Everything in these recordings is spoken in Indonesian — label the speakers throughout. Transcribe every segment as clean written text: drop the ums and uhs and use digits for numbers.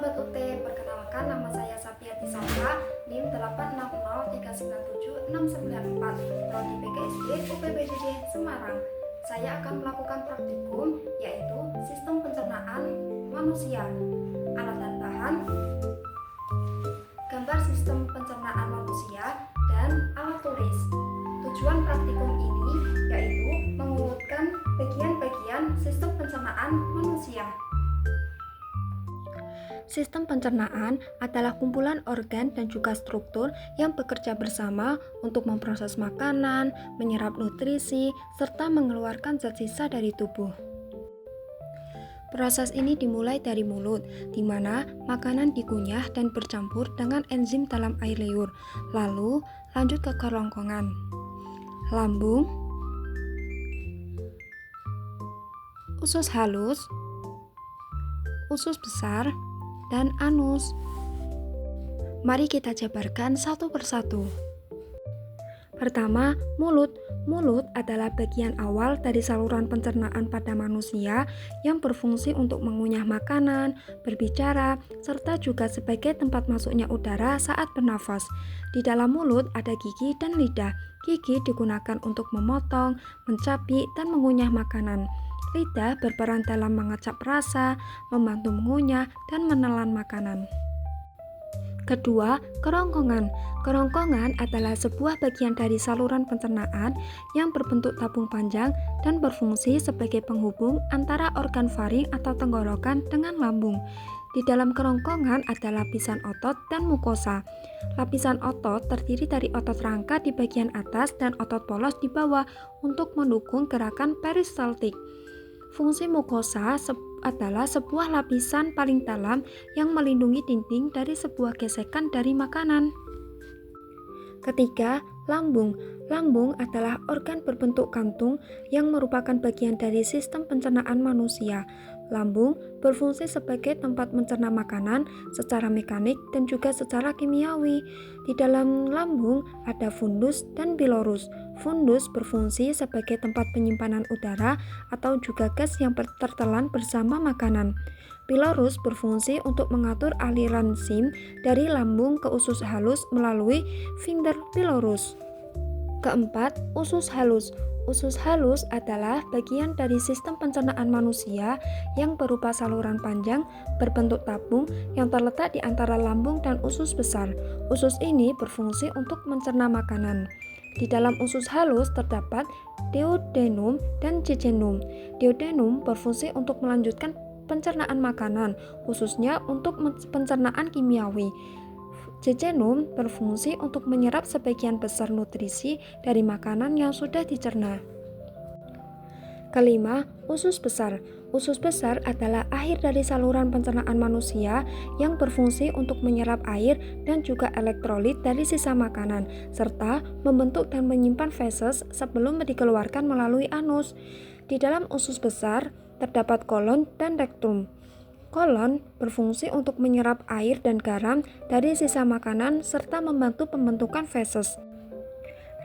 Speaker 1: Sobat UT, perkenalkan nama saya Sapiati Sandra, NIM 860397694, Prodi PKSD UPBDD Semarang. Saya akan melakukan praktikum, yaitu sistem pencernaan manusia. Alat dan bahan, gambar sistem pencernaan manusia, dan alat tulis. Tujuan praktikum ini yaitu mengurutkan bagian-bagian sistem pencernaan manusia. Sistem pencernaan adalah kumpulan organ dan juga struktur yang bekerja bersama untuk memproses makanan, menyerap nutrisi, serta mengeluarkan zat sisa dari tubuh. Proses ini dimulai dari mulut, di mana makanan dikunyah dan bercampur dengan enzim dalam air liur, lalu lanjut ke kerongkongan, lambung, usus halus, usus besar, dan anus. Mari kita jabarkan satu persatu. Pertama, mulut. Mulut adalah bagian awal dari saluran pencernaan pada manusia yang berfungsi untuk mengunyah makanan, berbicara, serta juga sebagai tempat masuknya udara saat bernafas. Di dalam mulut ada gigi dan lidah. Gigi digunakan untuk memotong, mencabik, dan mengunyah makanan. Lidah berperan dalam mengecap rasa, membantu mengunyah, dan menelan makanan. Kedua, kerongkongan. Kerongkongan adalah sebuah bagian dari saluran pencernaan yang berbentuk tabung panjang dan berfungsi sebagai penghubung antara organ faring atau tenggorokan dengan lambung. Di dalam kerongkongan ada lapisan otot dan mukosa. Lapisan otot terdiri dari otot rangka di bagian atas dan otot polos di bawah untuk mendukung gerakan peristaltik. Fungsi mukosa adalah sebuah lapisan paling dalam yang melindungi dinding dari sebuah gesekan dari makanan. Ketiga, lambung. Lambung adalah organ berbentuk kantung yang merupakan bagian dari sistem pencernaan manusia. Lambung berfungsi sebagai tempat mencerna makanan secara mekanik dan juga secara kimiawi. Di dalam lambung ada fundus dan pilorus. Fundus berfungsi sebagai tempat penyimpanan udara atau juga gas yang tertelan bersama makanan. Pilorus berfungsi untuk mengatur aliran enzim dari lambung ke usus halus melalui sphincter pilorus. Keempat, usus halus. Usus halus adalah bagian dari sistem pencernaan manusia yang berupa saluran panjang berbentuk tabung yang terletak di antara lambung dan usus besar. Usus ini berfungsi untuk mencerna makanan. Di dalam usus halus terdapat duodenum dan jejunum. Duodenum berfungsi untuk melanjutkan pencernaan makanan, khususnya untuk pencernaan kimiawi. Jejunum berfungsi untuk menyerap sebagian besar nutrisi dari makanan yang sudah dicerna. Kelima, usus besar. Usus besar adalah akhir dari saluran pencernaan manusia yang berfungsi untuk menyerap air dan juga elektrolit dari sisa makanan, serta membentuk dan menyimpan feses sebelum dikeluarkan melalui anus. Di dalam usus besar terdapat kolon dan rektum. Kolon berfungsi untuk menyerap air dan garam dari sisa makanan serta membantu pembentukan feses.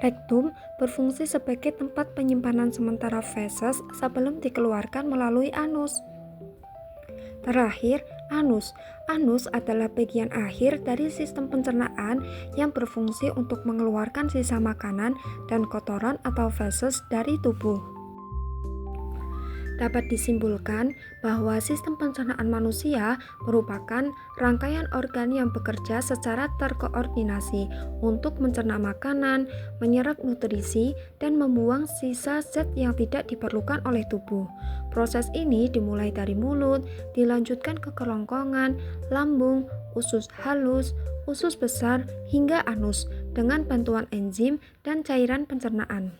Speaker 1: Rektum berfungsi sebagai tempat penyimpanan sementara feses sebelum dikeluarkan melalui anus. Terakhir, anus. Anus adalah bagian akhir dari sistem pencernaan yang berfungsi untuk mengeluarkan sisa makanan dan kotoran atau feses dari tubuh. Dapat disimpulkan bahwa sistem pencernaan manusia merupakan rangkaian organ yang bekerja secara terkoordinasi untuk mencerna makanan, menyerap nutrisi, dan membuang sisa zat yang tidak diperlukan oleh tubuh. Proses ini dimulai dari mulut, dilanjutkan ke kerongkongan, lambung, usus halus, usus besar, hingga anus dengan bantuan enzim dan cairan pencernaan.